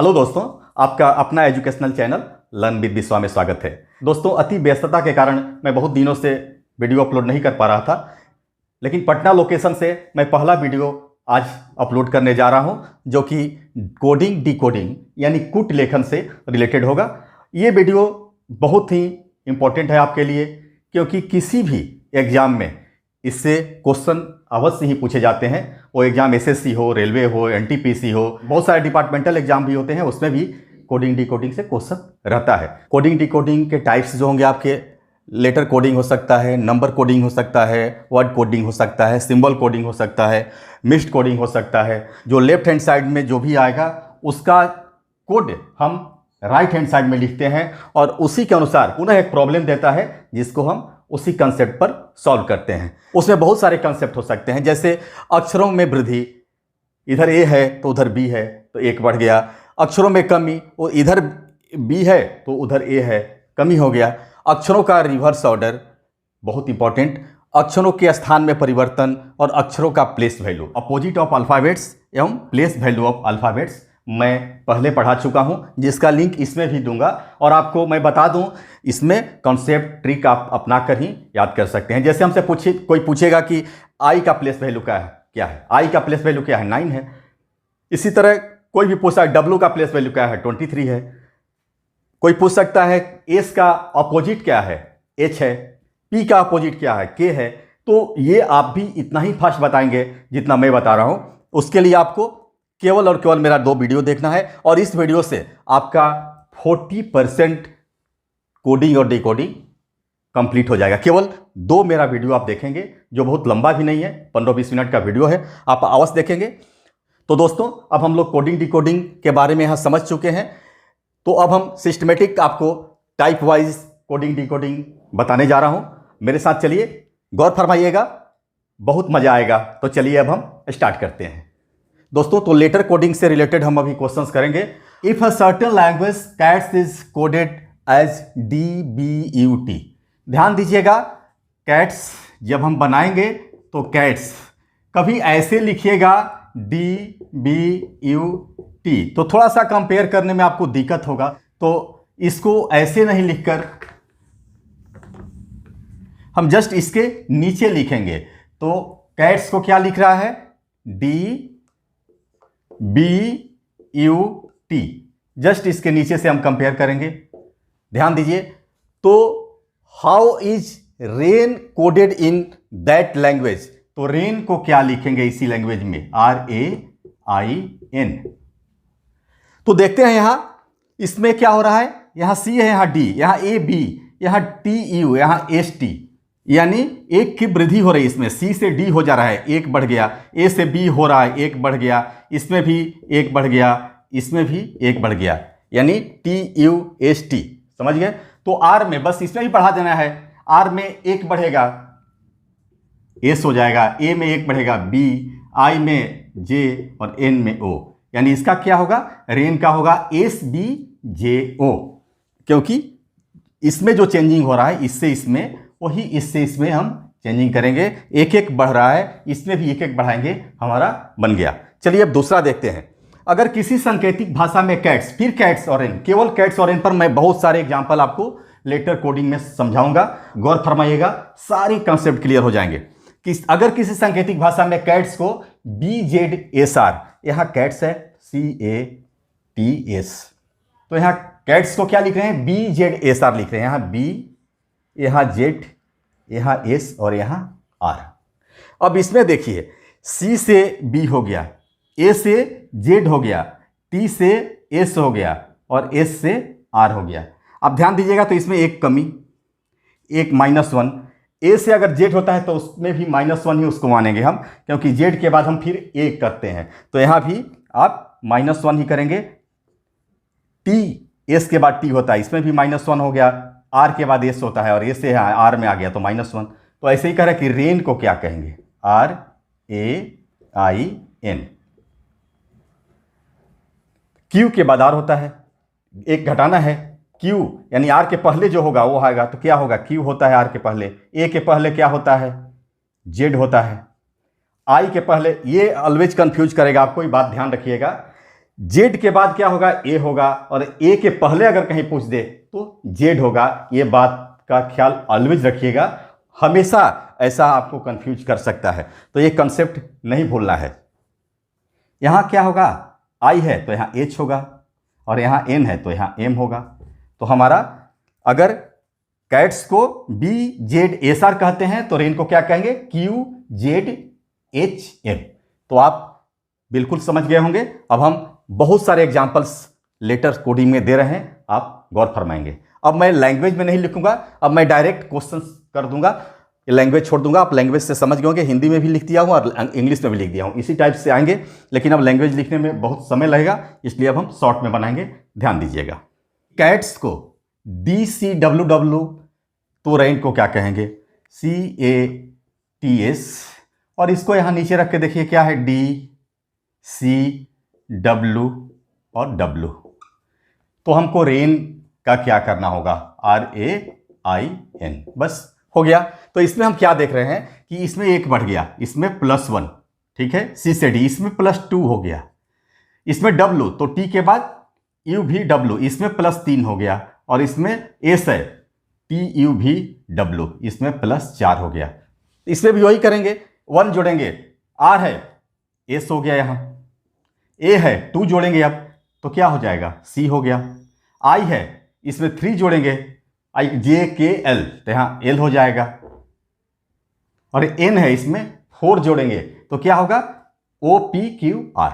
Hello दोस्तों, आपका अपना एजुकेशनल चैनल लर्न विद विश्वा में स्वागत है। दोस्तों, अति व्यस्तता के कारण मैं बहुत दिनों से वीडियो अपलोड नहीं कर पा रहा था, लेकिन पटना लोकेशन से मैं पहला वीडियो आज अपलोड करने जा रहा हूं, जो कि कोडिंग डिकोडिंग यानी कूट लेखन से रिलेटेड होगा। ये वीडियो बहुत ही इम्पोर्टेंट है आपके लिए, क्योंकि किसी भी एग्ज़ाम में इससे क्वेश्चन अवश्य ही पूछे जाते हैं। वो एग्ज़ाम एसएससी हो, रेलवे हो, एनटीपीसी हो, बहुत सारे डिपार्टमेंटल एग्जाम भी होते हैं, उसमें भी कोडिंग डिकोडिंग से क्वेश्चन रहता है। कोडिंग डिकोडिंग के टाइप्स जो होंगे आपके, लेटर कोडिंग हो सकता है, नंबर कोडिंग हो सकता है, वर्ड कोडिंग हो सकता है, सिंबल कोडिंग हो सकता है, मिक्स्ड कोडिंग हो सकता है। जो लेफ्ट हैंड साइड में जो भी आएगा उसका कोड हम राइट हैंड साइड में लिखते हैं और उसी के अनुसार पुनः एक प्रॉब्लम देता है, जिसको हम उसी कंसेप्ट पर सॉल्व करते हैं। उसमें बहुत सारे कंसेप्ट हो सकते हैं, जैसे अक्षरों में वृद्धि, इधर ए है तो उधर बी है तो एक बढ़ गया। अक्षरों में कमी, वो इधर बी है तो उधर ए है, कमी हो गया। अक्षरों का रिवर्स ऑर्डर बहुत इंपॉर्टेंट, अक्षरों के स्थान में परिवर्तन और अक्षरों का place value, opposite of alphabets एवं प्लेस वैल्यू ऑफ अल्फ़ाबेट्स मैं पहले पढ़ा चुका हूं, जिसका लिंक इसमें भी दूंगा। और आपको मैं बता दूं, इसमें कॉन्सेप्ट ट्रिक आप अपना कर ही याद कर सकते हैं। जैसे हमसे कोई पूछेगा कि आई का प्लेस वैल्यू क्या है, आई का प्लेस वैल्यू क्या है, 9 है। इसी तरह कोई भी पूछता है डब्ल्यू का प्लेस वैल्यू क्या है, 23 है। कोई पूछ सकता है एस का अपोजिट क्या है, एच है। पी का अपोजिट क्या है, के है। तो ये आप भी इतना ही फास्ट बताएंगे जितना मैं बता रहा हूं। उसके लिए आपको केवल और केवल मेरा 2 वीडियो देखना है, और इस वीडियो से आपका 40% कोडिंग और डिकोडिंग कंप्लीट हो जाएगा। केवल 2 मेरा वीडियो आप देखेंगे, जो बहुत लंबा भी नहीं है, 15-20 मिनट का वीडियो है, आप अवश्य देखेंगे। तो दोस्तों, अब हम लोग कोडिंग डिकोडिंग के बारे में यहाँ समझ चुके हैं, तो अब हम सिस्टमेटिक आपको टाइप वाइज कोडिंग डिकोडिंग बताने जा रहा हूँ। मेरे साथ चलिए, गौर फरमाइएगा, बहुत मजा आएगा। तो चलिए अब हम स्टार्ट करते हैं। दोस्तों, तो लेटर कोडिंग से रिलेटेड हम अभी क्वेश्चंस करेंगे। If a certain language cats is coded as DBUT, ध्यान दीजिएगा, कैट्स जब हम बनाएंगे तो कैट्स कभी ऐसे लिखिएगा DBUT, तो थोड़ा सा कंपेयर करने में आपको दिक्कत होगा। तो इसको ऐसे नहीं लिखकर हम जस्ट इसके नीचे लिखेंगे। तो कैट्स को क्या लिख रहा है, DBUT, जस्ट इसके नीचे से हम कंपेयर करेंगे। ध्यान दीजिए, तो how is rain coded in that language, तो रेन को क्या लिखेंगे इसी लैंग्वेज में, RAIN। तो देखते हैं यहां इसमें क्या हो रहा है। यहां C है, यहां D, यहां AB, यहां TU, यहां ST, यानी एक की वृद्धि हो रही है। इसमें C से D हो जा रहा है, एक बढ़ गया। A से B हो रहा है, एक बढ़ गया। इसमें भी एक बढ़ गया, इसमें भी एक बढ़ गया, यानी TUST, समझ गए। तो R में बस इसमें भी बढ़ा देना है। R में एक बढ़ेगा, S हो जाएगा। A में एक बढ़ेगा, B, I में J और N में O, यानी इसका क्या होगा, रेन का होगा SBJO, क्योंकि इसमें जो चेंजिंग हो रहा है इससे इसमें, वही इससे इसमें हम चेंजिंग करेंगे। एक एक बढ़ रहा है, इसमें भी एक एक बढ़ाएंगे, हमारा बन गया। चलिए अब दूसरा देखते हैं। अगर किसी सांकेतिक भाषा में कैट्स, फिर कैट्स और एन, केवल कैट्स और एन पर मैं बहुत सारे एग्जाम्पल आपको लेटर कोडिंग में समझाऊंगा, गौर फरमाइएगा, सारे कंसेप्ट क्लियर हो जाएंगे। अगर किसी सांकेतिक भाषा में कैट्स को BZSR, यहां कैट्स है CATS, तो यहां कैट्स को क्या लिख रहे हैं, BZSR लिख रहे हैं। यहां B, यहां Z, यहां S और यहां R। अब इसमें देखिए, C से B हो गया, A से Z हो गया, T से S हो गया और S से R हो गया। अब ध्यान दीजिएगा, तो इसमें एक कमी, एक -1। A से अगर Z होता है तो उसमें भी -1 ही उसको मानेंगे हम, क्योंकि Z के बाद हम फिर एक करते हैं, तो यहां भी आप -1 ही करेंगे। T, S के बाद T होता है, इसमें भी -1 हो गया। R के बाद S होता है और S से R में आ गया तो -1। तो ऐसे ही कह रहा है कि रेन को क्या कहेंगे, RAIN। Q के बाद R होता है, एक घटाना है, Q यानी R के पहले जो होगा वो आएगा, तो क्या होगा, Q होता है R के पहले। A के पहले क्या होता है, Z होता है। I के पहले, ये ऑलवेज कंफ्यूज करेगा आपको, ये बात ध्यान रखिएगा। जेड के बाद क्या होगा, ए होगा, और ए के पहले अगर कहीं पूछ दे तो जेड होगा। ये बात का ख्याल ऑलवेज रखिएगा, हमेशा ऐसा आपको कंफ्यूज कर सकता है, तो ये कंसेप्ट नहीं भूलना है। यहां क्या होगा, आई है तो यहां एच होगा, और यहां एन है तो यहां एम होगा। तो हमारा अगर कैट्स को बी जेड एस आर कहते हैं तो रेन को क्या कहेंगे, क्यू जेड एच एम। तो आप बिल्कुल समझ गए होंगे। अब हम बहुत सारे एग्जाम्पल्स लेटर कोडिंग में दे रहे हैं, आप गौर फरमाएंगे। अब मैं लैंग्वेज में नहीं लिखूंगा, अब मैं डायरेक्ट क्वेश्चंस कर दूंगा, लैंग्वेज छोड़ दूंगा। आप लैंग्वेज से समझ गए होंगे, हिंदी में भी लिख दिया हूं और इंग्लिश में भी लिख दिया हूं, इसी टाइप से आएंगे। लेकिन अब लैंग्वेज लिखने में बहुत समय लगेगा, इसलिए अब हम शॉर्ट में बनाएंगे, ध्यान दीजिएगा। कैट्स को डी सी डब्ल्यू डब्ल्यू, तो रेन को क्या कहेंगे, सी ए टी एस, और इसको यहां नीचे रख के देखिए क्या है, डी सी डब्ल्यू और डब्ल्यू। तो हमको रेन का क्या करना होगा, आर ए आई एन, बस हो गया। तो इसमें हम क्या देख रहे हैं कि इसमें एक बढ़ गया, इसमें +1, ठीक है, सी से डी, इसमें +2 हो गया। इसमें डब्ल्यू तो टी के बाद यू भी डब्ल्यू, इसमें +3 हो गया। और इसमें एस है, टी यू भी डब्ल्यू, इसमें +4 हो गया। इसमें भी वही करेंगे, 1 जोड़ेंगे, आर है, एस हो गया, यहां ए है, 2 जोड़ेंगे अब तो क्या हो जाएगा, सी हो गया। आई है, इसमें 3 जोड़ेंगे, आई जे के एल, तो यहां एल हो जाएगा। और एन है, इसमें 4 जोड़ेंगे तो क्या होगा, ओ पी क्यू आर।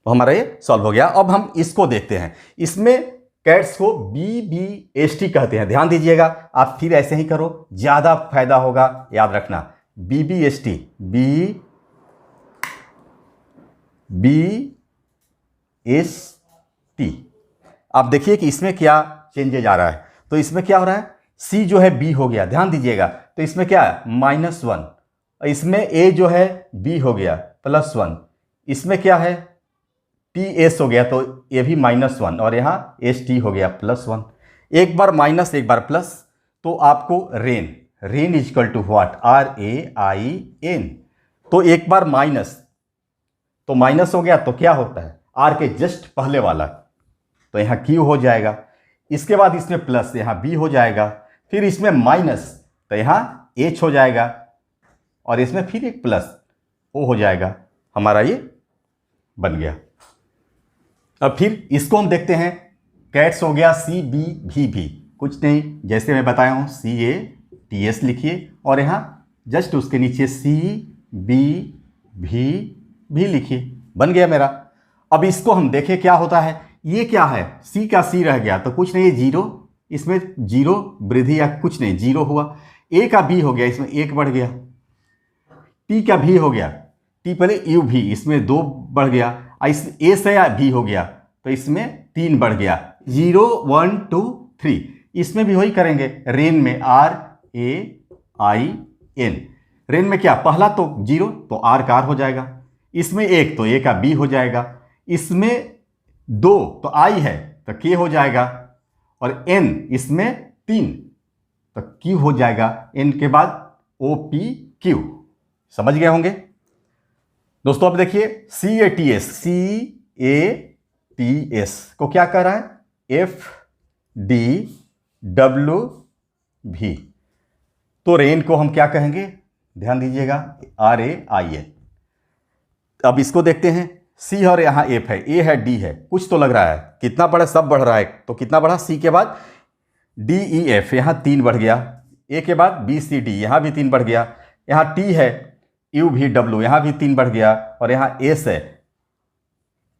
तो हमारा ये सॉल्व हो गया। अब हम इसको देखते हैं, इसमें कैट्स को बी बी एस टी कहते हैं, ध्यान दीजिएगा। आप फिर ऐसे ही करो, ज्यादा फायदा होगा, याद रखना, B B S T, B B S T. आप देखिए कि इसमें क्या चेंजेज आ रहा है। तो इसमें क्या हो रहा है, सी जो है बी हो गया, ध्यान दीजिएगा। तो इसमें क्या है, -1, इसमें ए जो है बी हो गया, +1, इसमें क्या है, टी एस हो गया, तो ये भी -1, और यहाँ एस टी हो गया +1। एक बार माइनस एक बार प्लस, तो आपको rain, rain is equal to what, R A I N. तो एक बार माइनस, तो माइनस हो गया तो क्या होता है, आर के जस्ट पहले वाला, तो यहाँ क्यू हो जाएगा। इसके बाद इसमें प्लस, यहाँ बी हो जाएगा। फिर इसमें माइनस, तो यहाँ एच हो जाएगा, और इसमें फिर एक प्लस, ओ हो जाएगा। हमारा ये बन गया। अब फिर इसको हम देखते हैं, कैट्स हो गया सी बी भी भी, कुछ नहीं, जैसे मैं बताया हूँ, सी ए टी एस लिखिए, और यहाँ जस्ट उसके नीचे सी बी भी लिखिए, बन गया मेरा। अब इसको हम देखें क्या होता है, ये क्या है, सी का सी रह गया तो कुछ नहीं, ये 0, इसमें 0 वृद्धि या कुछ नहीं, 0 हुआ। ए का बी हो गया, इसमें 1 बढ़ गया। टी का भी हो गया, टी पहले यू भी, इसमें 2 बढ़ गया। इसमें ए से या भी हो गया तो इसमें 3 बढ़ गया, 0 1 2 3। इसमें भी वही करेंगे, रेन में R A I N, rain में क्या, पहला तो 0 तो आर का आर हो जाएगा, इसमें 1 तो ए का बी हो जाएगा, इसमें 2 तो आई है तो के हो जाएगा, और एन इसमें 3 तो क्यू हो जाएगा। एन के बाद ओ पी क्यू, समझ गए होंगे दोस्तों। अब देखिए C A T S, C A T S को क्या कर रहा है, एफ डी डब्ल्यू भी, तो रेन को हम क्या कहेंगे, ध्यान दीजिएगा, आर ए आई एन। अब इसको देखते हैं, सी और यहाँ एफ है, ए है डी है, कुछ तो लग रहा है, कितना बढ़ा, सब बढ़ रहा है। तो कितना बढ़ा, सी के बाद डी ई एफ, यहाँ 3 बढ़ गया, ए के बाद बी सी डी, यहाँ भी 3 बढ़ गया, यहाँ टी है यू भी डब्ल्यू, यहाँ भी 3 बढ़ गया, और यहाँ एस है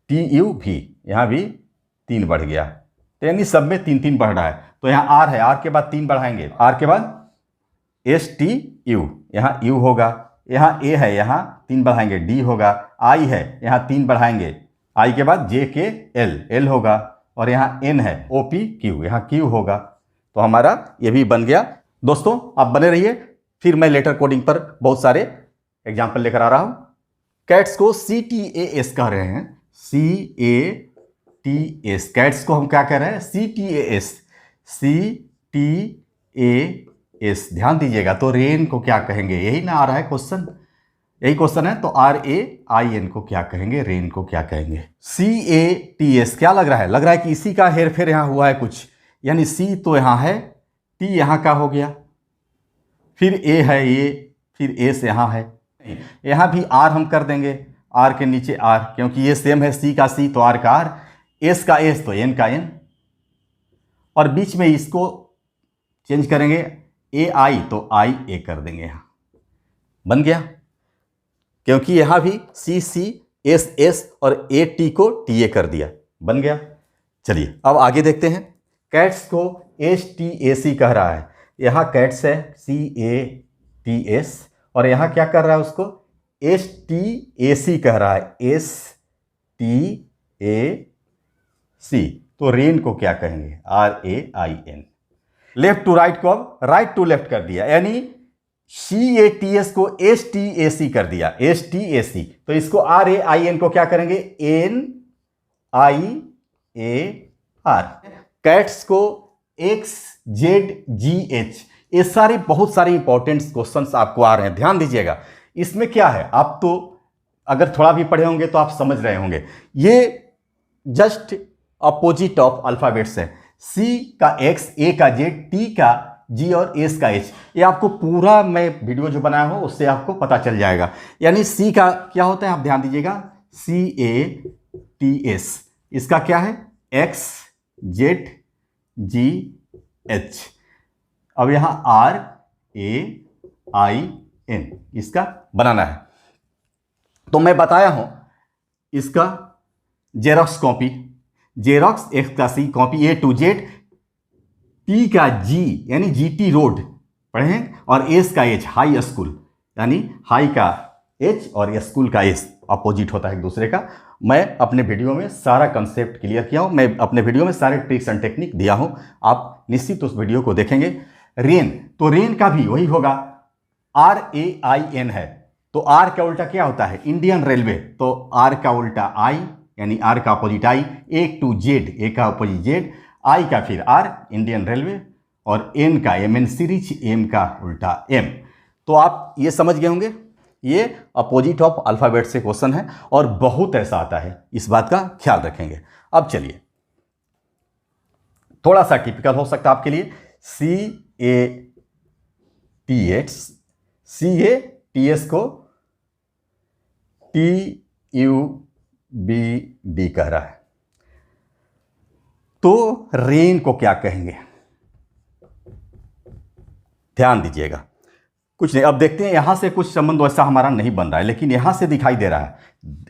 टी यू भी, यहाँ भी 3 बढ़ गया। तो यानी सब में 3 3 बढ़ रहा है। तो यहाँ आर है, आर के बाद 3 बढ़ाएंगे, आर के बाद एस टी यू, यहाँ यू होगा, यहाँ ए है, यहाँ 3 बढ़ाएंगे, डी होगा, आई है, यहाँ 3 बढ़ाएंगे, आई के बाद जे के एल, एल होगा, और यहाँ एन है, ओ पी क्यू, यहाँ क्यू होगा। तो हमारा ये भी बन गया। दोस्तों आप बने रहिए, फिर मैं लेटर कोडिंग पर बहुत सारे एग्जाम्पल लेकर आ रहा हूँ। कैट्स को सी टी ए एस कह रहे हैं, C A T S, cats को हम क्या कह रहे हैं, C T A S, C T A S, ध्यान दीजिएगा। तो रेन को क्या कहेंगे, यही ना आ रहा है क्वेश्चन, यही क्वेश्चन है। तो RAIN को क्या कहेंगे, रेन को क्या कहेंगे? CATS क्या लग रहा है? लग रहा है कि इसी का हेर फेर यहाँ हुआ है कुछ, यानी C तो यहाँ है, T यहाँ का हो गया, फिर A है ये, फिर S यहाँ है, यहाँ भी R हम कर देंगे, R के नीचे R, क्योंकि ये सेम है, C का C तो R का R, S का S तो N का N, और बीच में इसको चेंज करेंगे, AI तो IA कर देंगे, यहाँ बन गया, क्योंकि यहां भी CCSS और AT को TA कर दिया, बन गया। चलिए अब आगे देखते हैं। कैट्स को STAC कह रहा है, यहां कैट्स है CATS, और यहां क्या कर रहा है, उसको STAC कह रहा है, STAC। तो रेन को क्या कहेंगे? RAIN। लेफ्ट टू राइट को अब राइट टू लेफ्ट कर दिया, यानी CATS को STAC कर दिया, STAC। तो इसको RAIN को क्या करेंगे? NIAR। कैट्स को XZGH। ये सारे बहुत सारे इंपॉर्टेंट क्वेश्चंस आपको आ रहे हैं, ध्यान दीजिएगा। इसमें क्या है, आप तो अगर थोड़ा भी पढ़े होंगे तो आप समझ रहे होंगे, ये जस्ट अपोजिट ऑफ अल्फाबेट्स है। C का X, A का Z, T का G और S का H। ये आपको पूरा मैं वीडियो जो बनाया हूं उससे आपको पता चल जाएगा। यानी C का क्या होता है, आप ध्यान दीजिएगा, CATS। इसका क्या है? XZGH। अब यहां RAIN इसका बनाना है। तो मैं बताया हूं इसका जेरॉक्स कॉपी, जेरॉक्स X का C copy A to Z, T का G यानी GT रोड पढ़े हैं, और S का H हाई स्कूल, यानी हाई का H और स्कूल का S अपोजिट होता है एक दूसरे का। मैं अपने वीडियो में सारा कंसेप्ट क्लियर किया हूं, मैं अपने वीडियो में सारे ट्रिक्स एंड टेक्निक दिया हूं, आप निश्चित उस वीडियो को देखेंगे। रेन, तो रेन का भी वही होगा, RAIN है, तो R का उल्टा क्या होता है? इंडियन रेलवे, तो R का उल्टा I, यानी R का opposite I, A to Z, A का अपोजिट Z, I का फिर R इंडियन रेलवे, और N का MN सीरीज, M का उल्टा M। तो आप ये समझ गए होंगे, ये अपोजिट ऑफ अल्फाबेट से क्वेश्चन है, और बहुत ऐसा आता है, इस बात का ख्याल रखेंगे। अब चलिए, थोड़ा सा टिपिकल हो सकता है आपके लिए, CATS को TUBD कह रहा है, तो रेन को क्या कहेंगे? ध्यान दीजिएगा, कुछ नहीं। अब देखते हैं, यहां से कुछ संबंध वैसा हमारा नहीं बन रहा है, लेकिन यहां से दिखाई दे रहा है,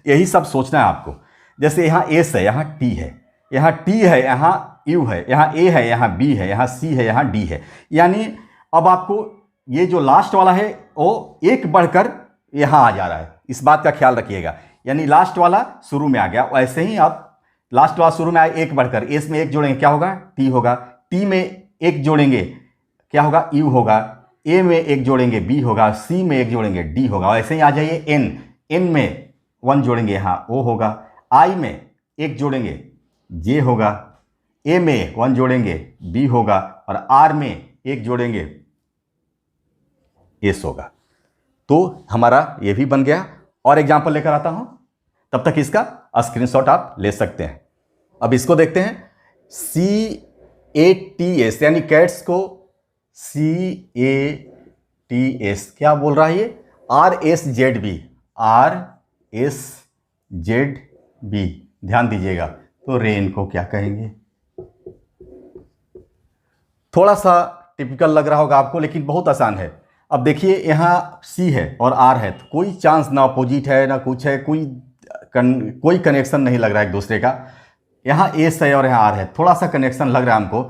यही सब सोचना है आपको। जैसे यहां S है, यहां T है, यहां T है, यहां U है, यहां A है, यहां B है, यहां C है, यहां D है, यानी अब आपको ये जो लास्ट वाला है वो एक बढ़कर यहां आ जा रहा है, इस बात का ख्याल रखिएगा। यानी लास्ट वाला शुरू में आ गया, वैसे ही आप लास्ट वाला शुरू में आए, एक बढ़कर S में एक जोड़ेंगे क्या होगा? T होगा, T में एक जोड़ेंगे क्या होगा? U होगा, A में एक जोड़ेंगे B होगा, C में एक जोड़ेंगे D होगा, ऐसे ही आ जाइए N में 1 जोड़ेंगे यहाँ O होगा, I में एक जोड़ेंगे J होगा, A में 1 जोड़ेंगे B होगा, और R में एक जोड़ेंगे S होगा। तो हमारा ये भी बन गया। और एग्जाम्पल लेकर आता हूं, तब तक इसका स्क्रीनशॉट आप ले सकते हैं। अब इसको देखते हैं, CATS यानी कैट्स को CATS क्या बोल रहा है ये? RSZB, RSZB, ध्यान दीजिएगा। तो रेन को क्या कहेंगे? थोड़ा सा टिपिकल लग रहा होगा आपको, लेकिन बहुत आसान है। अब देखिए, यहाँ C है और R है, तो कोई चांस ना अपोजिट है ना कुछ है, कोई कनेक्शन नहीं लग रहा है एक दूसरे का। यहाँ S है और यहाँ R है, थोड़ा सा कनेक्शन लग रहा है हमको,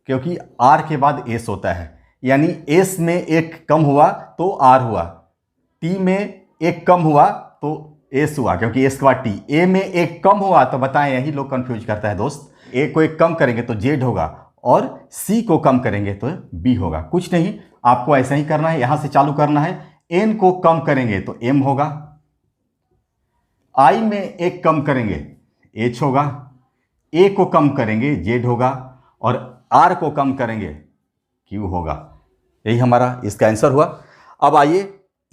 क्योंकि R के बाद S होता है, यानी S में एक कम हुआ तो R हुआ, T में एक कम हुआ तो S हुआ, क्योंकि S के बाद T। A में एक कम हुआ तो बताएं, यही लोग कंफ्यूज करता है दोस्त। A को एक कम करेंगे तो Z होगा, और C को कम करेंगे तो B होगा। कुछ नहीं, आपको ऐसा ही करना है, यहां से चालू करना है। N को कम करेंगे तो M होगा, I में एक कम करेंगे H होगा, A को कम करेंगे Z होगा, और R को कम करेंगे Q होगा। यही हमारा इसका आंसर हुआ। अब आइए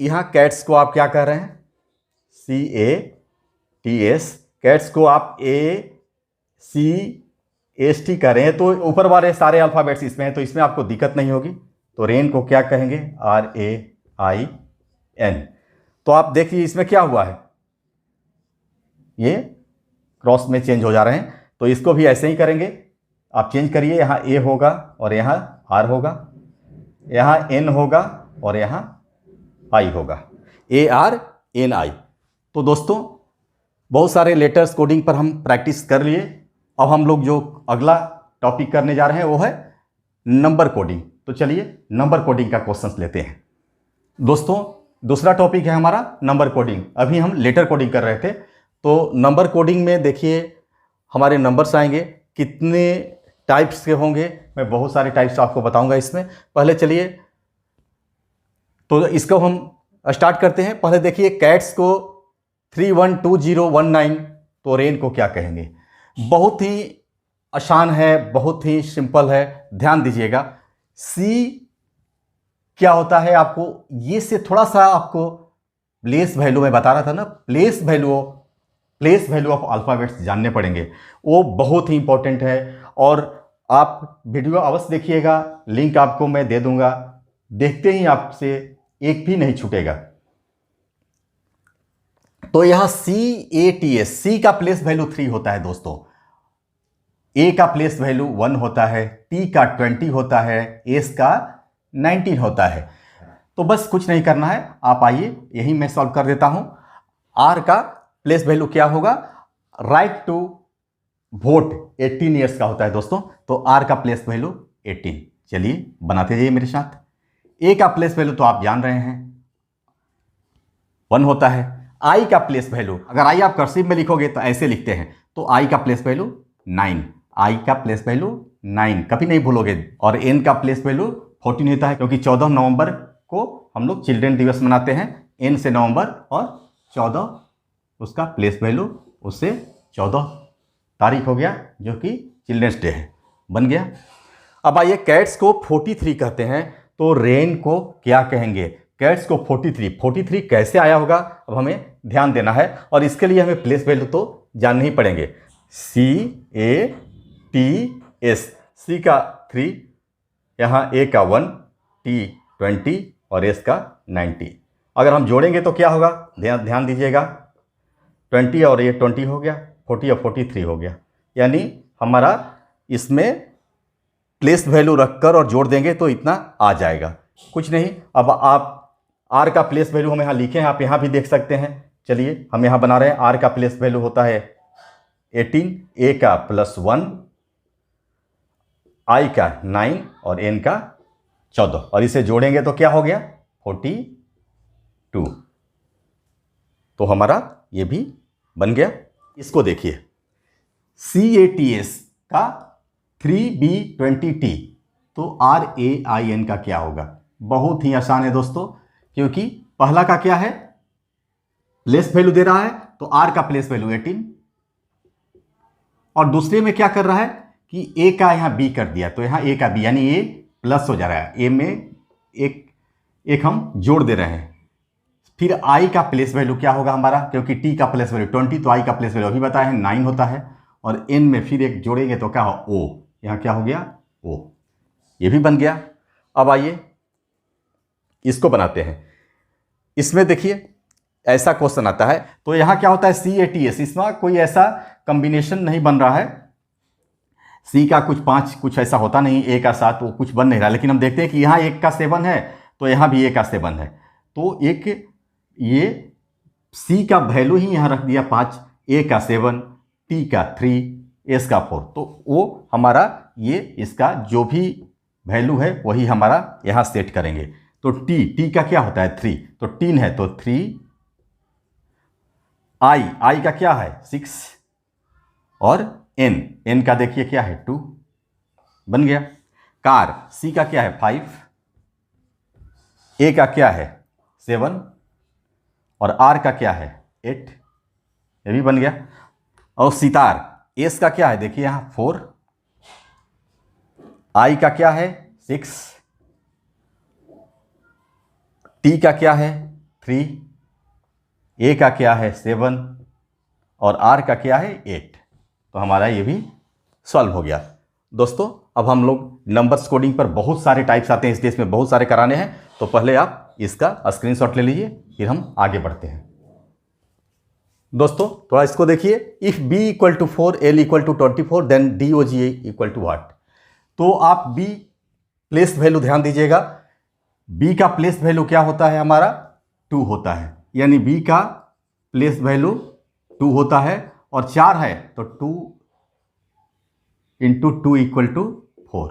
यहाँ कैट्स को आप क्या कह रहे हैं, CATS, कैट्स को आप ACST कह रहे हैं, तो ऊपर वाले सारे अल्फ़ाबेट्स इसमें हैं, तो इसमें आपको दिक्कत नहीं होगी। तो रेन को क्या कहेंगे, RAIN। तो आप देखिए इसमें क्या हुआ है, ये क्रॉस में चेंज हो जा रहे हैं, तो इसको भी ऐसे ही करेंगे। आप चेंज करिए, यहाँ A होगा और यहाँ R होगा, यहाँ N होगा और यहाँ I होगा, ARNI। तो दोस्तों बहुत सारे लेटर्स कोडिंग पर हम प्रैक्टिस कर लिए। अब हम लोग जो अगला टॉपिक करने जा रहे हैं वो है नंबर कोडिंग। तो चलिए नंबर कोडिंग का क्वेश्चंस लेते हैं। दोस्तों दूसरा टॉपिक है हमारा नंबर कोडिंग। अभी हम लेटर कोडिंग कर रहे थे, तो नंबर कोडिंग में देखिए हमारे नंबर्स आएंगे, कितने टाइप्स के होंगे, मैं बहुत सारे टाइप्स आपको बताऊंगा इसमें। पहले चलिए तो इसको हम स्टार्ट करते हैं। पहले देखिए कैट्स को 312019, तो रेन को क्या कहेंगे। बहुत ही आसान है, बहुत ही सिंपल है, ध्यान दीजिएगा। सी क्या होता है, आपको ये से थोड़ा सा आपको प्लेस वैल्यू में बता रहा था ना, प्लेस वैल्यू ऑफ अल्फ़ाबेट्स जानने पड़ेंगे, वो बहुत ही इंपॉर्टेंट है। और आप वीडियो अवश्य देखिएगा, लिंक आपको मैं दे दूंगा, देखते ही आपसे एक भी नहीं छूटेगा। तो यहां CATS, सी का प्लेस वैल्यू 3 होता है दोस्तों, ए का प्लेस वैल्यू 1 होता है, टी का 20 होता है, एस का 19 होता है। तो बस कुछ नहीं करना है, आप आइए यही मैं सॉल्व कर देता हूं। आर का प्लेस वैल्यू क्या होगा, राइट टू वोट 18 ईयर्स का होता है दोस्तों, तो आर का प्लेस वैल्यू 18। चलिए बनाते जाइए मेरे साथ। ए का प्लेस वैल्यू तो आप जान रहे हैं 1 होता है। आई का प्लेस वैल्यू, अगर आई आप कर्सिव में लिखोगे तो ऐसे लिखते हैं, तो आई का प्लेस वैल्यू 9, आई का प्लेस वैल्यू 9 कभी नहीं भूलोगे। और एन का प्लेस वैल्यू 14 होता है, क्योंकि 14 नवंबर को हम लोग चिल्ड्रन दिवस मनाते हैं, एन से नवंबर और 14 उसका प्लेस वैल्यू, उससे 14 तारीख हो गया, जो कि चिल्ड्रंस डे है, बन गया। अब आइए कैट्स को 43 कहते हैं, तो रेन को क्या कहेंगे। कैट्स को 43 कैसे आया होगा, अब हमें ध्यान देना है, और इसके लिए हमें प्लेस वैल्यू तो जानने ही पड़ेंगे। CATS, सी का 3, यहाँ ए का 1, टी 20 और एस का 90। अगर हम जोड़ेंगे तो क्या होगा, ध्यान दीजिएगा, 20 और ये 20 हो गया, 40 और 43 हो गया, यानी हमारा इसमें प्लेस वैल्यू रखकर और जोड़ देंगे तो इतना आ जाएगा, कुछ नहीं। अब आप आर का प्लेस वैल्यू हम यहाँ लिखे हैं, आप यहाँ भी देख सकते हैं। चलिए हम यहाँ बना रहे हैं, आर का प्लेस वैल्यू होता है 18, ए का +1, आई का 9 और एन का 14, और इसे जोड़ेंगे तो क्या हो गया 42। तो हमारा ये भी बन गया। इसको देखिए CATS का 3B20T, तो RAIN का क्या होगा। बहुत ही आसान है दोस्तों, क्योंकि पहला का क्या है, प्लेस वैल्यू दे रहा है, तो आर का प्लेस वैल्यू 18, और दूसरे में क्या कर रहा है कि ए का यहाँ बी कर दिया, तो यहाँ ए का बी, यानी ए प्लस हो जा रहा है, ए में एक हम जोड़ दे रहे हैं। फिर आई का प्लेस वैल्यू क्या होगा हमारा, क्योंकि टी का प्लेस वैल्यू 20, तो आई का प्लेस वैल्यू अभी बताया है 9 होता है, और एन में फिर एक जोड़ेंगे तो क्या हो, ओ, यहाँ क्या हो गया ओ, ये भी बन गया। अब आइए इसको बनाते हैं। इसमें देखिए ऐसा क्वेश्चन आता है, तो यहाँ क्या होता है CATS, इसमें कोई ऐसा कॉम्बिनेशन नहीं बन रहा है, सी का कुछ 5 कुछ ऐसा होता नहीं, ए का 7 वो कुछ बन नहीं रहा, लेकिन हम देखते हैं कि यहाँ 1 का 7 है, तो यहाँ भी 1 का 7 है, तो एक ये सी का वैल्यू ही यहाँ रख दिया 5, ए का 7, टी का 3, एस का 4, तो वो हमारा ये इसका जो भी वैल्यू है वही हमारा यहाँ सेट करेंगे। तो टी का क्या होता है 3, तो 3 है तो 3, आई का क्या है 6, और एन का देखिए क्या है 2, बन गया। कार, सी का क्या है 5, ए का क्या है 7, और आर का क्या है 8, ये भी बन गया। और सितार, एस का क्या है देखिए यहाँ 4, आई का क्या है 6, टी का क्या है 3, ए का क्या है 7 और आर का क्या है 8। तो हमारा ये भी सॉल्व हो गया। दोस्तों अब हम लोग नंबर्स कोडिंग पर बहुत सारे टाइप्स आते हैं, इसलिए इसमें बहुत सारे कराने हैं। तो पहले आप इसका स्क्रीनशॉट ले लीजिए, फिर हम आगे बढ़ते हैं। दोस्तों थोड़ा इसको देखिए, if b equal to 4 l equal to 24 then DOG equal to what. तो आप b प्लेस वैल्यू ध्यान दीजिएगा, b का प्लेस वैल्यू क्या होता है हमारा 2 होता है, यानी b का प्लेस वैल्यू 2 होता है और 4 है तो 2 इंटू 2 इक्वल टू 4।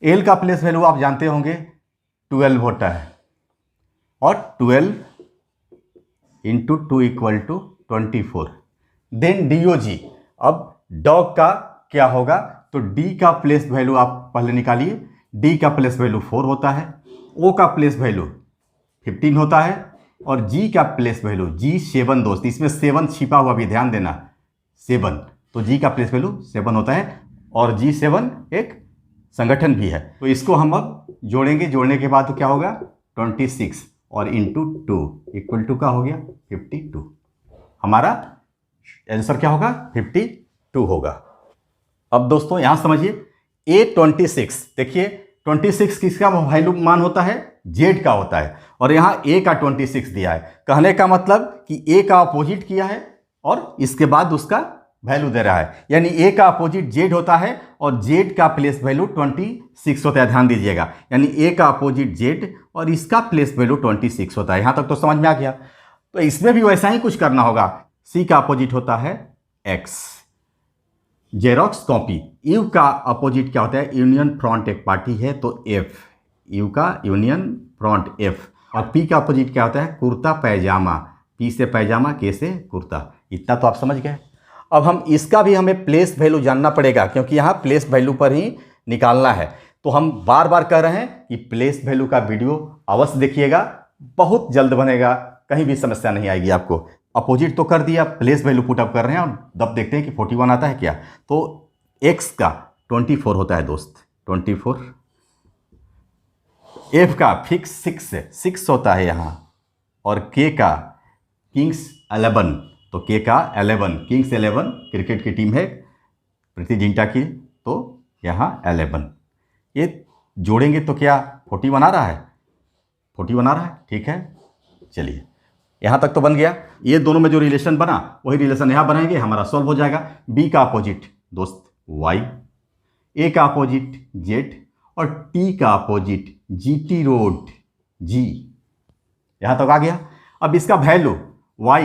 l का प्लेस वैल्यू आप जानते होंगे 12 होता है और 12 into 2 equal to 24। Then DOG, अब डॉग का क्या होगा, तो D का प्लेस वैल्यू आप पहले निकालिए। D का प्लेस वैल्यू 4 होता है, O का प्लेस वैल्यू 15 होता है और G का प्लेस वैल्यू G 7। दोस्त इसमें 7 छिपा हुआ भी ध्यान देना, 7, तो G का प्लेस वैल्यू 7 होता है और G7 एक संगठन भी है। तो इसको हम अब जोड़ेंगे, जोड़ने के बाद तो क्या होगा 26 और इंटू 2 इक्वल टू का हो गया 52। हमारा आंसर क्या होगा 52 होगा। अब दोस्तों यहां समझिए A26, देखिए 26 किसका वैल्यू मान होता है, Z का होता है और यहां A का 26 दिया है। कहने का मतलब कि A का अपोजिट किया है और इसके बाद उसका वैल्यू दे रहा है, यानी A का अपोजिट Z होता है और Z का प्लेस वैल्यू 26 होता है। ध्यान दीजिएगा, यानी A का अपोजिट Z और इसका प्लेस वैल्यू 26 होता है। यहां तक तो समझ में आ गया। तो इसमें भी वैसा ही कुछ करना होगा। C का अपोजिट होता है X, जेरोक्स कॉपी। U का अपोजिट क्या होता है, यूनियन फ्रंट एक पार्टी है तो F, U का यूनियन फ्रंट F। और P का अपोजिट क्या होता है, कुर्ता पैजामा, P से पैजामा, K से कुर्ता। इतना तो आप समझ गए। अब हम इसका भी हमें प्लेस वैल्यू जानना पड़ेगा, क्योंकि यहाँ प्लेस वैल्यू पर ही निकालना है। तो हम बार बार कह रहे हैं कि प्लेस वैल्यू का वीडियो अवश्य देखिएगा, बहुत जल्द बनेगा, कहीं भी समस्या नहीं आएगी आपको। अपोजिट तो कर दिया, प्लेस वैल्यू पुटअप कर रहे हैं और दब देखते हैं कि 41 आता है क्या। तो x का 24 होता है दोस्त, 24। f का फिक्स 6 होता है यहाँ और k का किंग्स 11, तो k का 11, किंग्स 11 क्रिकेट की टीम है प्रीति जिंटा की, तो यहाँ 11। ये जोड़ेंगे तो क्या 41 आ रहा है, 41 आ रहा है, ठीक है। चलिए यहाँ तक तो बन गया। ये दोनों में जो रिलेशन बना वही रिलेशन यहाँ बनाएंगे, हमारा सॉल्व हो जाएगा। B का अपोजिट दोस्त Y, A का अपोजिट Z और T का अपोजिट GT रोड G। यहाँ तक आ गया। अब इसका वैल्यू Y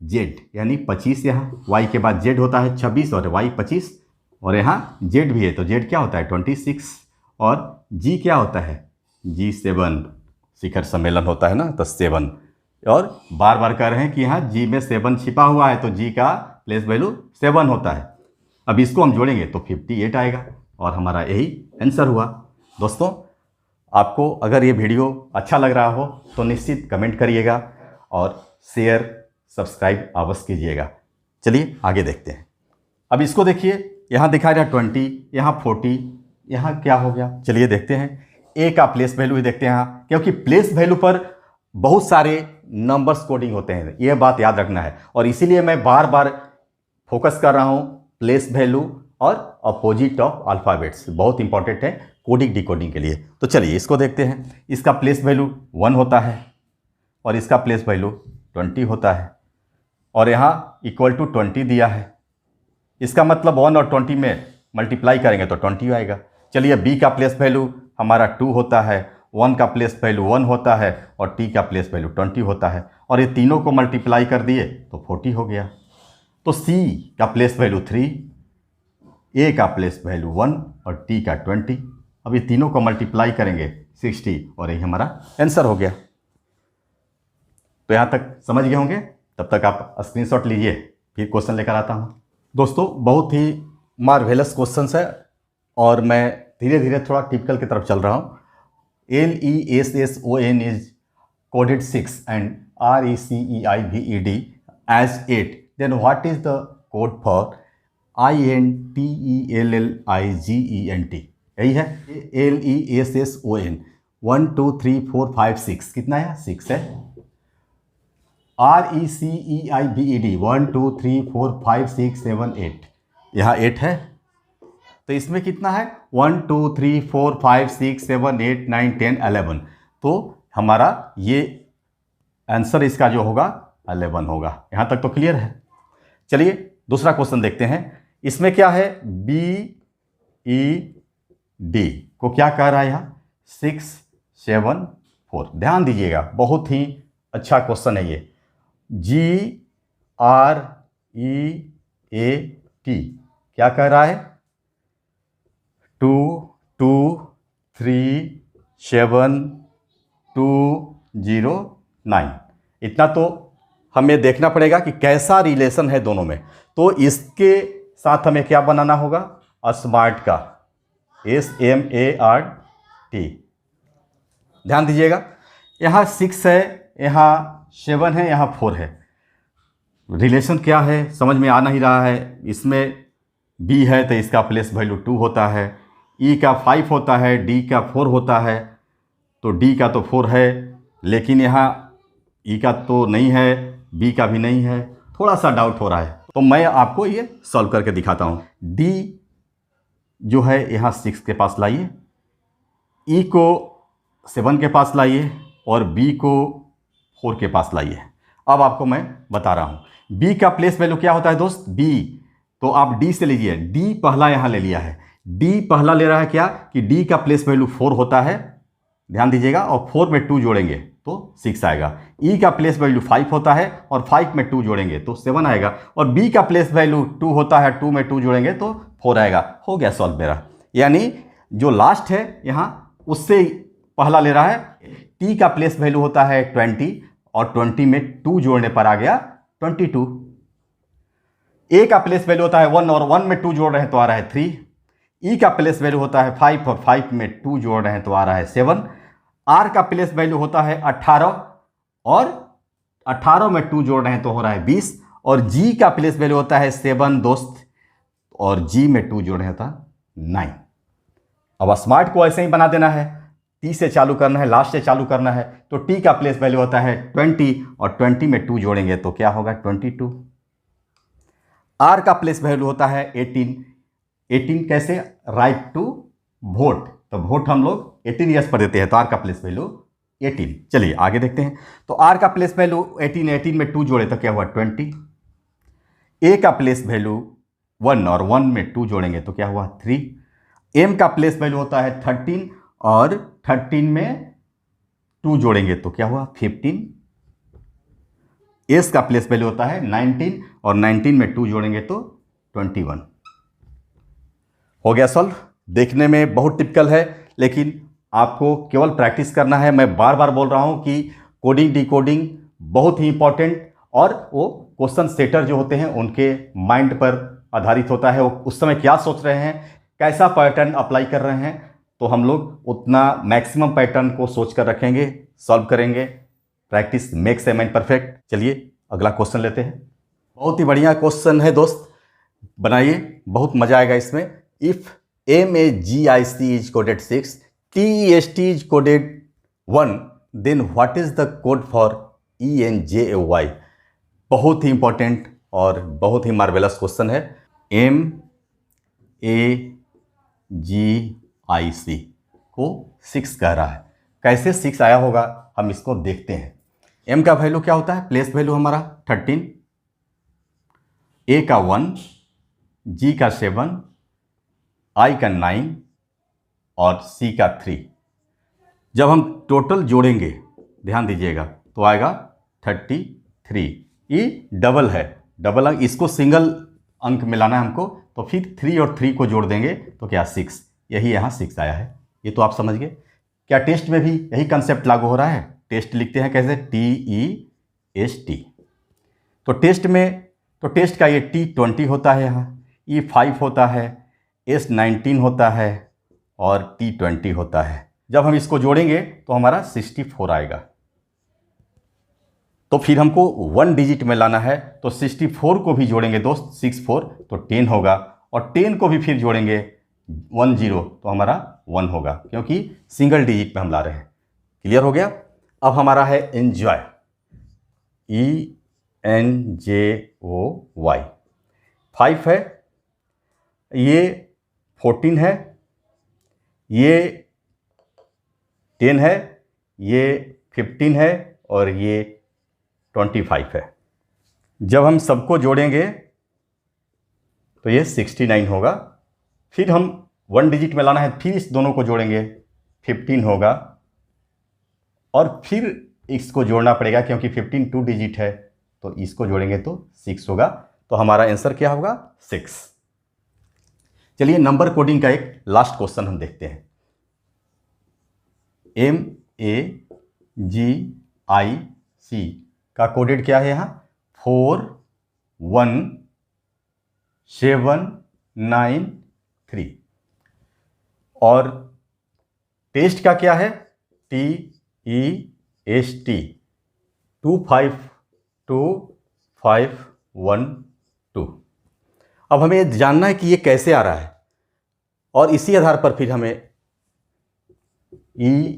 Z यानी 25, यहाँ Y के बाद Z होता है 26 और Y 25 और यहाँ Z भी है तो Z क्या होता है 26 और G क्या होता है G7, शिखर सम्मेलन होता है ना तो 7। और बार बार कह रहे हैं कि यहाँ G में 7 छिपा हुआ है तो G का प्लेस वैल्यू 7 होता है। अब इसको हम जोड़ेंगे तो 58 आएगा और हमारा यही आंसर हुआ। दोस्तों आपको अगर ये वीडियो अच्छा लग रहा हो तो निश्चित कमेंट करिएगा और शेयर सब्सक्राइब अवश्य कीजिएगा। चलिए आगे देखते हैं। अब इसको देखिए, यहाँ दिखा रहा 20, यहाँ 40, यहाँ क्या हो गया। चलिए देखते हैं। A का प्लेस वैल्यू ही देखते हैं यहाँ, क्योंकि प्लेस वैल्यू पर बहुत सारे नंबर्स कोडिंग होते हैं, ये बात याद रखना है और इसीलिए मैं बार बार फोकस कर रहा हूँ प्लेस वैल्यू और अपोजिट ऑफ अल्फ़ाबेट्स, बहुत इंपॉर्टेंट है कोडिंग डिकोडिंग के लिए। तो चलिए इसको देखते हैं। इसका प्लेस वैल्यू 1 होता है और इसका प्लेस वैल्यू 20 होता है और यहाँ इक्वल टू 20 दिया है। इसका मतलब 1 और 20 में मल्टीप्लाई करेंगे तो 20 आएगा। चलिए B का प्लेस वैल्यू हमारा 2 होता है, 1 का प्लेस वैल्यू 1 होता है और T का प्लेस वैल्यू 20 होता है और ये तीनों को मल्टीप्लाई कर दिए तो 40 हो गया। तो C का प्लेस वैल्यू 3, A का प्लेस वैल्यू 1 और T का 20। अब ये तीनों को मल्टीप्लाई करेंगे 60 और यही हमारा आंसर हो गया। तो यहाँ तक समझ गए होंगे, तब तक आप स्क्रीनशॉट लीजिए, फिर क्वेश्चन लेकर आता हूँ। दोस्तों बहुत ही मार्वेलस क्वेश्चन है और मैं धीरे धीरे थोड़ा टिपिकल की तरफ चल रहा हूँ। LESSON is coded 6 and RECEIVED as 8. Then what is the code for INTELLIGENT? यही है LESSON। 1 2 3 4 5 6, कितना है 6 है। RECEIBED 1 2 3 4 5 6 7 8, यहाँ 8 है। तो इसमें कितना है 1 2 3 4 5 6 7 8 9 10 11। तो हमारा ये आंसर इसका जो होगा 11 होगा। यहाँ तक तो क्लियर है। चलिए दूसरा क्वेश्चन देखते हैं। इसमें क्या है BED को क्या कह रहा है यहाँ 6 7 4। ध्यान दीजिएगा, बहुत ही अच्छा क्वेश्चन है ये। GREAT क्या कह रहा है 2 2 3 7 2 0 9। इतना तो हमें देखना पड़ेगा कि कैसा रिलेशन है दोनों में। तो इसके साथ हमें क्या बनाना होगा स्मार्ट का SMART। ध्यान दीजिएगा, यहाँ 6 है, यहाँ 7 है, यहाँ 4 है। रिलेशन क्या है समझ में आ नहीं रहा है। इसमें B है तो इसका प्लेस वैल्यू 2 होता है, E का 5 होता है, D का 4 होता है। तो D का तो 4 है, लेकिन यहाँ E का तो नहीं है, B का भी नहीं है। थोड़ा सा डाउट हो रहा है, तो मैं आपको ये सॉल्व करके दिखाता हूँ। D जो है यहाँ 6 के पास लाइए, E को 7 के पास लाइए और B को 4 के पास लाइए। अब आपको मैं बता रहा हूँ B का प्लेस वैल्यू क्या होता है दोस्त। B तो आप D से लीजिए, D पहला यहाँ ले लिया है। D पहला ले रहा है क्या कि D का प्लेस वैल्यू 4 होता है, ध्यान दीजिएगा, और 4 में 2 जोड़ेंगे तो 6 आएगा। E का प्लेस वैल्यू 5 होता है और 5 में 2 जोड़ेंगे तो 7 आएगा। और B का प्लेस वैल्यू 2 होता है, 2 में 2 जोड़ेंगे तो 4 आएगा। हो गया सॉल्व मेरा। यानी जो लास्ट है यहाँ उससे पहला ले रहा है। T का प्लेस वैल्यू होता है 20 और 20 में 2 जोड़ने पर आ गया 22। A का प्लेस वैल्यू होता है 1 और 1 में 2 जोड़ रहे हैं तो आ रहा है 3। E का प्लेस वैल्यू होता है 5 और 5 में 2 जोड़ रहे हैं तो आ रहा है 7। R का प्लेस वैल्यू होता है 18 और 18 में 2 जोड़ रहे हैं तो हो रहा है 20। और G का प्लेस वैल्यू होता है 7 दोस्त, और G में 2 जोड़ रहे हैं तो 9। अब स्मार्ट को ऐसे ही बना देना है, T से चालू करना है, लास्ट से चालू करना है। तो T का प्लेस वैल्यू होता है 20 और 20 में 2 जोड़ेंगे तो क्या होगा 22। R का प्लेस वैल्यू होता है 18। 18 कैसे, राइट टू वोट, तो वोट हम लोग 18 ईयर्स पर देते हैं, तो R का प्लेस वैल्यू 18। चलिए आगे देखते हैं। तो R का प्लेस वैल्यू 18, 18 में 2 जोड़े तो क्या हुआ 20। A का प्लेस वैल्यू 1 और 1 में 2 जोड़ेंगे तो क्या हुआ 3। M का प्लेस वैल्यू होता है 13 और 13 में 2 जोड़ेंगे तो क्या हुआ 15। S का प्लेस वैल्यू होता है 19 और 19 में 2 जोड़ेंगे तो 21। हो गया सॉल्व। देखने में बहुत टिपिकल है, लेकिन आपको केवल प्रैक्टिस करना है। मैं बार बार बोल रहा हूं कि कोडिंग डिकोडिंग बहुत ही इंपॉर्टेंट, और वो क्वेश्चन सेटर जो होते हैं उनके माइंड पर आधारित होता है। वो उस समय क्या सोच रहे हैं, कैसा पैटर्न अप्लाई कर रहे हैं, तो हम लोग उतना मैक्सिमम पैटर्न को सोच कर रखेंगे, सॉल्व करेंगे। Practice makes a man perfect. चलिए अगला क्वेश्चन लेते हैं। बहुत ही बढ़िया क्वेश्चन है दोस्त, बनाइए, बहुत मजा आएगा इसमें। If MAGIC is coded 6, TEST is coded 1, then what is the code for ENJOY? बहुत ही इंपॉर्टेंट और बहुत ही मार्वेलस क्वेश्चन है। MAGIC को 6 कह रहा है। कैसे 6 आया होगा हम इसको देखते हैं। M का वैल्यू क्या होता है, प्लेस वैल्यू हमारा 13, A का 1, G का 7, I का 9 और C का 3। जब हम टोटल जोड़ेंगे, ध्यान दीजिएगा, तो आएगा 33। ये डबल है, डबल अंक, इसको सिंगल अंक मिलाना है हमको, तो फिर 3 और 3 को जोड़ देंगे तो क्या 6। यही यहाँ 6 आया है। ये तो आप समझ गए। क्या टेस्ट में भी यही कंसेप्ट लागू हो रहा है? टेस्ट लिखते हैं कैसे, TEST। तो टेस्ट में, तो टेस्ट का ये T20 होता है, यहाँ E5 होता है, S19 होता है और T20 होता है। जब हम इसको जोड़ेंगे तो हमारा 64 आएगा। तो फिर हमको 1 डिजिट में लाना है, तो 64 को भी जोड़ेंगे दोस्त, 64 तो 10 होगा, और 10 को भी फिर जोड़ेंगे 10 तो हमारा 1 होगा, क्योंकि सिंगल डिजिट में हम ला रहे हैं। क्लियर हो गया। अब हमारा है एंजॉय। ENJOY। 5 है, ये 14 है, ये 10 है, ये 15 है और ये 25 है। जब हम सबको जोड़ेंगे तो ये 69 होगा। फिर हम 1 डिजिट में लाना है, फिर इस दोनों को जोड़ेंगे, 15 होगा और फिर इसको जोड़ना पड़ेगा क्योंकि 15 2 डिजिट है, तो इसको जोड़ेंगे तो 6 होगा। तो हमारा आंसर क्या होगा? 6। चलिए नंबर कोडिंग का एक लास्ट क्वेश्चन हम देखते हैं। MAGIC का कोडेड क्या है यहाँ? 41793। और टेस्ट का क्या है? TEST 252512। अब हमें जानना है कि ये कैसे आ रहा है और इसी आधार पर फिर हमें ENJOY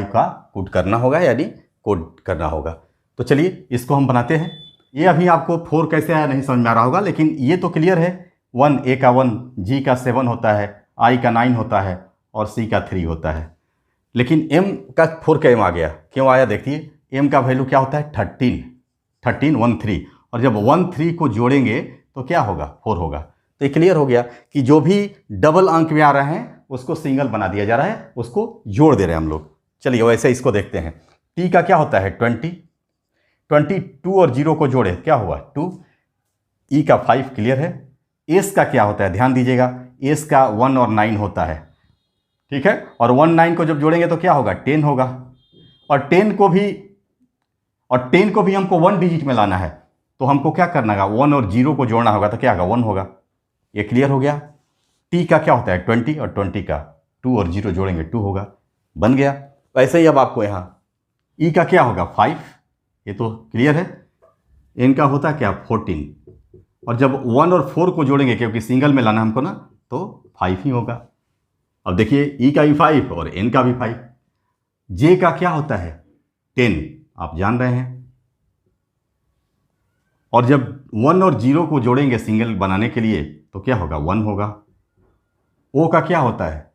का कोड करना होगा, यानी कोड करना होगा। तो चलिए इसको हम बनाते हैं। ये अभी आपको 4 कैसे आया नहीं समझ में आ रहा होगा, लेकिन ये तो क्लियर है। 1 A का 1, G का 7 होता है, I का 9 होता है और C का 3 होता है। लेकिन M का 4 का M आ गया, क्यों आया देखिए। M का वैल्यू क्या होता है? 13 1 3, और जब 1 3 को जोड़ेंगे तो क्या होगा? 4 होगा। तो ये क्लियर हो गया कि जो भी डबल अंक में आ रहे हैं उसको सिंगल बना दिया जा रहा है, उसको जोड़ दे रहे हैं हम लोग। चलिए वैसे इसको देखते हैं। T का क्या होता है? 20 2 और 0 को जोड़े, क्या हुआ? 2। E का 5 क्लियर है। S का क्या होता है? ध्यान दीजिएगा, S का 1 और 9 होता है, ठीक है। और 1 9 को जब जोड़ेंगे तो क्या होगा? 10 होगा। और 10 को भी हमको 1 डिजिट में लाना है, तो हमको क्या करना होगा? 1 और 0 को जोड़ना होगा, तो क्या होगा? 1 होगा। ये क्लियर हो गया। T का क्या होता है? 20 और 20 का 2 और 0 जोड़ेंगे 2 होगा, बन गया। वैसे ही अब आपको यहाँ E का क्या होगा? 5, ये तो क्लियर है। N का होता है क्या? 14, और जब 1 और 4 को जोड़ेंगे, क्योंकि सिंगल में लाना हमको ना, तो 5 ही होगा। अब देखिए E का भी 5 और N का भी 5। J का क्या होता है? 10, आप जान रहे हैं। और जब 1 और 0 को जोड़ेंगे सिंगल बनाने के लिए, तो क्या होगा? 1 होगा। O का क्या होता है?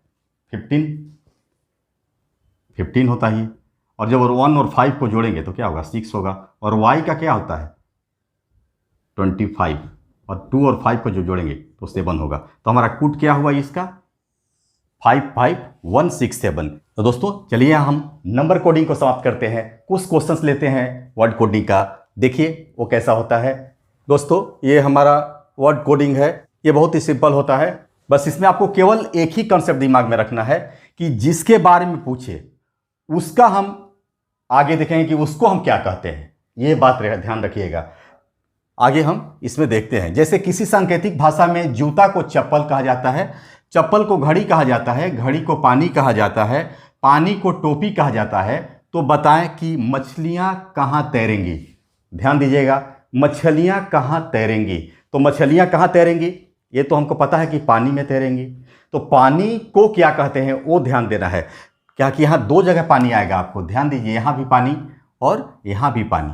15 होता ही। और जब 1 और 5 को जोड़ेंगे तो क्या होगा? 6 होगा। और Y का क्या होता है? 25, और 2 और 5 को जो जोड़ेंगे तो 7 होगा। तो हमारा कोड क्या हुआ इसका? 55167। तो दोस्तों चलिए हम नंबर कोडिंग को समाप्त करते हैं। कुछ क्वेश्चंस लेते हैं वर्ड कोडिंग का, देखिए वो कैसा होता है। दोस्तों ये हमारा वर्ड कोडिंग है, ये बहुत ही सिंपल होता है। बस इसमें आपको केवल एक ही कंसेप्ट दिमाग में रखना है कि जिसके बारे में पूछे उसका हम आगे देखेंगे कि उसको हम क्या कहते हैं, ये बात ध्यान रखिएगा। आगे हम इसमें देखते हैं, जैसे किसी सांकेतिक भाषा में जूता को चप्पल कहा जाता है, चप्पल को घड़ी कहा जाता है, घड़ी को पानी कहा जाता है, पानी को टोपी कहा जाता है, तो बताएं कि मछलियां कहाँ तैरेंगी। ध्यान दीजिएगा, मछलियां कहाँ तैरेंगी। तो मछलियां कहाँ तैरेंगी, ये तो हमको पता है कि पानी में तैरेंगी। तो पानी को क्या कहते हैं वो ध्यान देना है, क्या कि यहाँ 2 जगह पानी आएगा। आपको ध्यान दीजिए, यहाँ भी पानी और यहाँ भी पानी।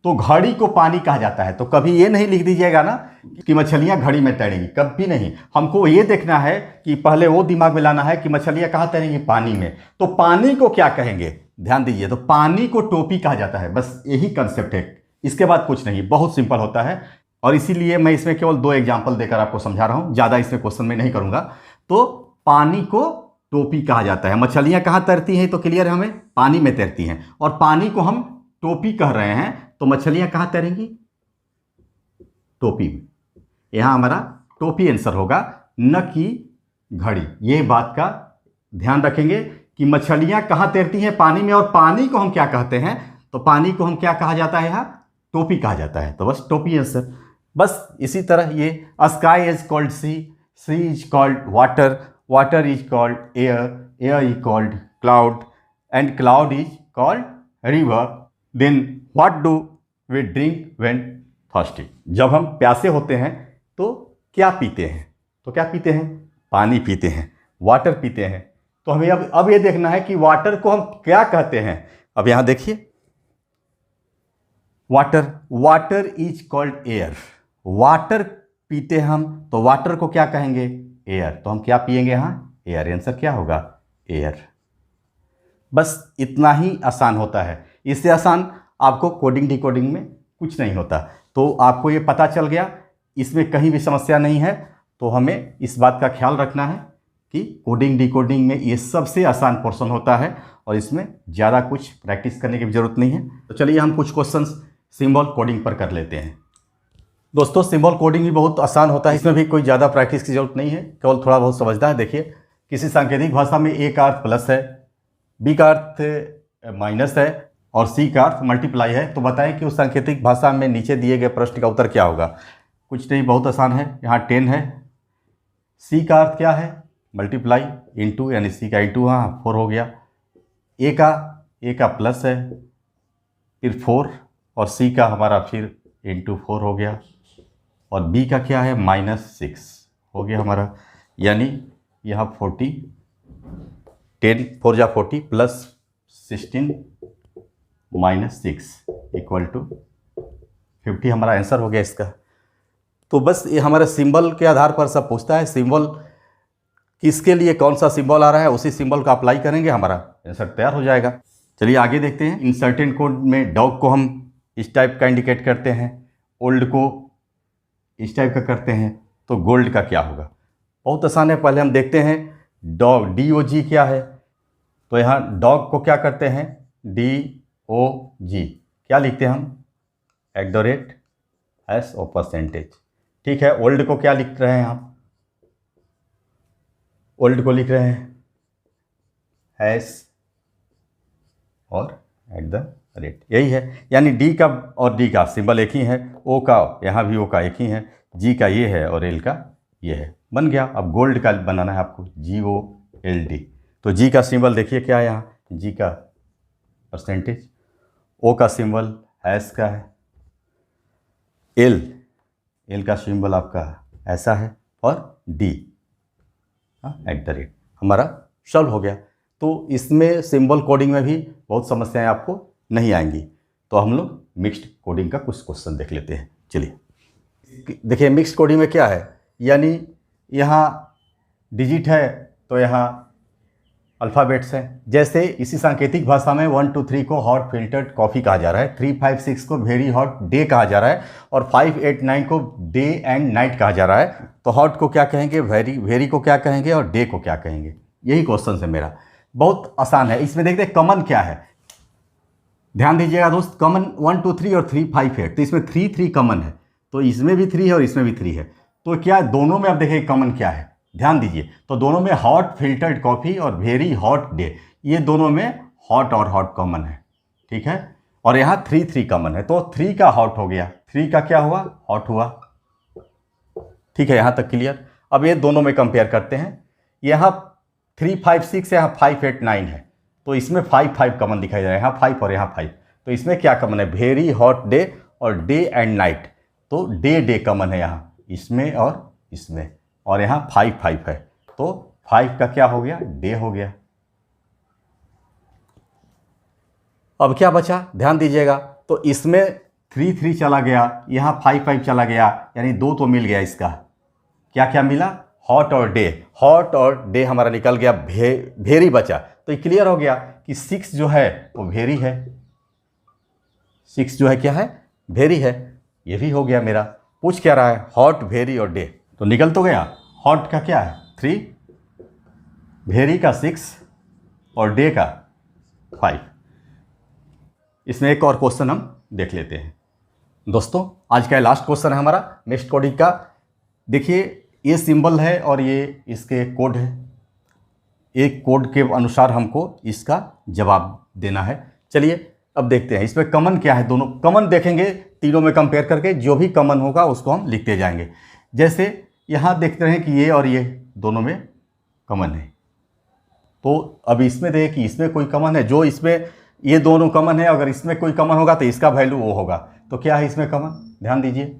तो घड़ी को पानी कहा जाता है। तो कभी ये नहीं लिख दीजिएगा ना कि मछलियां घड़ी में तैरेंगी, कभी नहीं। हमको ये देखना है कि पहले वो दिमाग में लाना है कि मछलियां कहाँ तैरेंगी? पानी में। तो पानी को क्या कहेंगे? ध्यान दीजिए, तो पानी को टोपी कहा जाता है। बस यही कंसेप्ट है, इसके बाद कुछ नहीं, बहुत सिंपल होता है। और इसीलिए मैं इसमें केवल 2 एग्जाम्पल देकर आपको समझा रहा हूँ, ज़्यादा इसमें क्वेश्चन में नहीं करूँगा। तो पानी को टोपी कहा जाता है। मछलियाँ कहाँ तैरती हैं? तो क्लियर है हमें, पानी में तैरती हैं। और पानी को हम टोपी कह रहे हैं, तो मछलियाँ कहाँ तैरेंगी? टोपी में। यहाँ हमारा टोपी आंसर होगा, न कि घड़ी। ये बात का ध्यान रखेंगे कि मछलियाँ कहाँ तैरती हैं? पानी में। और पानी को हम क्या कहते हैं? तो पानी को हम क्या कहा जाता है? यहाँ टोपी कहा जाता है। तो बस टोपी आंसर। बस इसी तरह ये sky is called sea, sea is called water, water is called air, air is called cloud, and cloud is called river. Then what do we drink when thirsty? जब हम प्यासे होते हैं तो क्या पीते हैं? तो क्या पीते हैं? पानी पीते हैं, वाटर पीते हैं। तो हमें अब ये देखना है कि वाटर को हम क्या कहते हैं। अब यहाँ देखिए, water, water is called air. Water पीते हम तो वाटर को क्या कहेंगे? एयर। तो हम क्या पिएंगे यहाँ? एयर। आंसर क्या होगा? एयर। बस इतना ही आसान होता है। इससे आसान आपको कोडिंग डिकोडिंग में कुछ नहीं होता। तो आपको ये पता चल गया, इसमें कहीं भी समस्या नहीं है। तो हमें इस बात का ख्याल रखना है कि कोडिंग डिकोडिंग में ये सबसे आसान पोर्शन होता है और इसमें ज़्यादा कुछ प्रैक्टिस करने की भी ज़रूरत नहीं है। तो चलिए हम कुछ क्वेश्चंस सिंबल कोडिंग पर कर लेते हैं। दोस्तों, सिंबल कोडिंग भी बहुत आसान होता है, इसमें भी कोई ज़्यादा प्रैक्टिस की ज़रूरत नहीं है, केवल थोड़ा बहुत समझना है। देखिए, किसी सांकेतिक भाषा में ए का अर्थ प्लस है, बी का अर्थ माइनस है और सी का अर्थ मल्टीप्लाई है। तो बताएं कि उस सांकेतिक भाषा में नीचे दिए गए प्रश्न का उत्तर क्या होगा? कुछ नहीं, बहुत आसान है। यहाँ 10 है। सी का अर्थ क्या है? मल्टीप्लाई, इंटू, यानी सी का इंटू, हाँ 4 हो गया। ए का प्लस है, फिर 4, और सी का हमारा फिर इंटू 4 हो गया, और बी का क्या है? -6 हो गया हमारा। यानी यहाँ 40, 10 4 जा 40 प्लस 16 -6 इक्वल टू 50 हमारा आंसर हो गया इसका। तो बस ये हमारे सिंबल के आधार पर सब पूछता है। सिंबल किसके लिए कौन सा सिंबल आ रहा है, उसी सिंबल का अप्लाई करेंगे, हमारा आंसर तैयार हो जाएगा। चलिए आगे देखते हैं। इन सर्टेन कोड में डॉग को हम इस टाइप का इंडिकेट करते हैं, ओल्ड को इस टाइप का करते हैं, तो गोल्ड का क्या होगा? बहुत आसान है। पहले हम देखते हैं डॉग, DOG क्या है। तो यहाँ डॉग को क्या करते हैं? DOG क्या लिखते हैं हम? @ और परसेंटेज। ठीक है। ओल्ड को क्या लिख रहे हैं हम? ओल्ड को लिख रहे हैं हैश और @ यही है। यानी डी का और डी का सिंबल एक ही है, ओ का यहाँ भी ओ का एक ही है, जी का ये है और एल का ये है। बन गया। अब गोल्ड का बनाना है आपको, GOLD। तो जी का सिंबल देखिए क्या है यहाँ, जी का परसेंटेज, ओ का सिंबल हैश का है, एल का सिंबल आपका ऐसा है, और डी @ हमारा सॉल्व हो गया। तो इसमें सिंबल कोडिंग में भी बहुत समस्याएं आपको नहीं आएंगी। तो हम लोग मिक्स्ड कोडिंग का कुछ क्वेश्चन देख लेते हैं। चलिए देखिए, मिक्स्ड कोडिंग में क्या है, यानी यहाँ डिजिट है तो यहाँ अल्फ़ाबेट्स हैं। जैसे इसी सांकेतिक भाषा में 1 2 3 को हॉट फिल्टर्ड कॉफ़ी कहा जा रहा है, 3 5 6 को वेरी हॉट डे कहा जा रहा है, और 5 8 9 को डे एंड नाइट कहा जा रहा है। तो हॉट को क्या कहेंगे? वेरी को क्या कहेंगे? और डे को क्या कहेंगे? यही क्वेश्चन है मेरा। बहुत आसान है। इसमें देखते हैं कॉमन क्या है। ध्यान दीजिएगा दोस्त, कॉमन 1 2 3 और 3 5 8, तो इसमें 3 कॉमन है, तो इसमें भी 3 है और इसमें भी 3 है। तो क्या दोनों में, अब देखिए कॉमन क्या है, ध्यान दीजिए। तो दोनों में हॉट फिल्टर्ड कॉफ़ी और वेरी हॉट डे, ये दोनों में हॉट और हॉट कॉमन है। ठीक है। और यहाँ 3 कॉमन है, तो 3 का हॉट हो गया, 3 का क्या हुआ? हॉट हुआ। ठीक है, यहाँ तक क्लियर। अब ये दोनों में कंपेयर करते हैं। यहाँ 3 5 6, यहाँ 5 8 9 है, तो इसमें 5 कॉमन दिखाई दे रहा है, यहाँ 5 और यहाँ 5। तो इसमें क्या कॉमन है? वेरी हॉट डे और डे एंड नाइट। तो डे कॉमन है यहाँ, इसमें और इसमें, और यहाँ 5 है, तो 5 का क्या हो गया? डे हो गया। अब क्या बचा? ध्यान दीजिएगा। तो इसमें 3 चला गया, यहाँ 5 चला गया, यानी 2 तो मिल गया। इसका क्या क्या मिला? हॉट और डे। हॉट और डे हमारा निकल गया, वेरी बचा। तो ये क्लियर हो गया कि 6 जो है वो वेरी है, 6 जो है क्या है? वेरी है। ये भी हो गया मेरा। पूछ क्या रहा है? हॉट, वेरी और डे। तो निकल तो गया। हॉट का क्या है? 3, वेरी का 6 और डे का 5। इसमें एक और क्वेश्चन हम देख लेते हैं। दोस्तों, आज का लास्ट क्वेश्चन है हमारा मिक्स्ड कोडिंग का। देखिए, ये सिंबल है और ये इसके कोड है। एक कोड के अनुसार हमको इसका जवाब देना है। चलिए अब देखते हैं इसमें कॉमन क्या है। दोनों कॉमन देखेंगे, तीनों में कंपेयर करके जो भी कॉमन होगा उसको हम लिखते जाएंगे। जैसे यहाँ देखते हैं कि ये और ये दोनों में कॉमन है, तो अब इसमें देखें कि इसमें कोई कॉमन है, जो इसमें ये दोनों कॉमन है, अगर इसमें कोई कॉमन होगा तो इसका वैल्यू वो होगा। तो क्या है इसमें कॉमन? ध्यान दीजिए,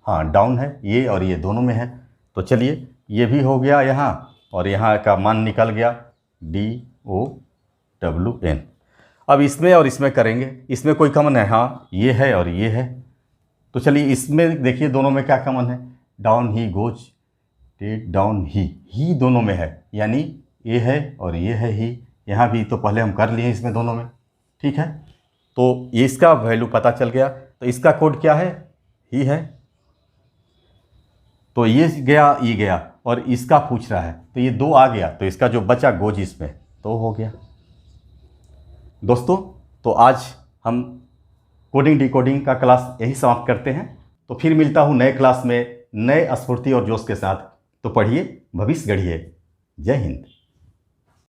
हाँ डाउन है, ये और ये दोनों में है। तो चलिए ये भी हो गया यहाँ, और यहाँ का मान निकल गया DOWN। अब इसमें और इसमें करेंगे, इसमें कोई कॉमन है? हाँ, ये है और ये है। तो चलिए इसमें देखिए दोनों में क्या कॉमन है, down he goes, take down he दोनों में है, यानी ये है और ये है ही। यहाँ भी तो पहले हम कर लिए इसमें दोनों में, ठीक है। तो ये इसका वैल्यू पता चल गया। तो इसका कोड क्या है? ही है। तो ये गया और इसका पूछ रहा है, तो ये 2 आ गया, तो इसका जो बचा गोज इसमें तो हो गया। दोस्तों, तो आज हम कोडिंग डिकोडिंग का क्लास यही समाप्त करते हैं। तो फिर मिलता हूँ नए क्लास में नए स्फूर्ति और जोश के साथ। तो पढ़िए, भविष्य गढ़िए। जय हिंद।